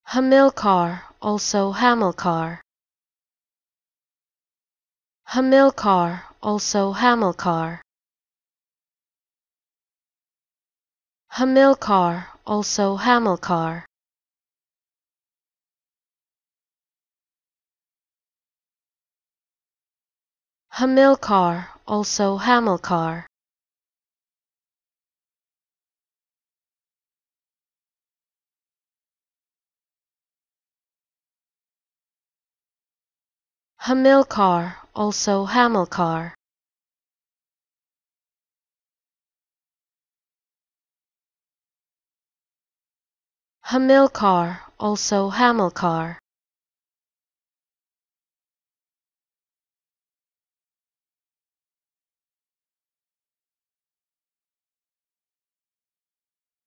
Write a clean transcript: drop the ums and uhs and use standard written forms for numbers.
Hamilcar, also Hamilcar. Hamilcar, also Hamilcar. Hamilcar, also Hamilcar. Hamilcar, also Hamilcar. Hamilcar, also Hamilcar. Hamilcar, also Hamilcar.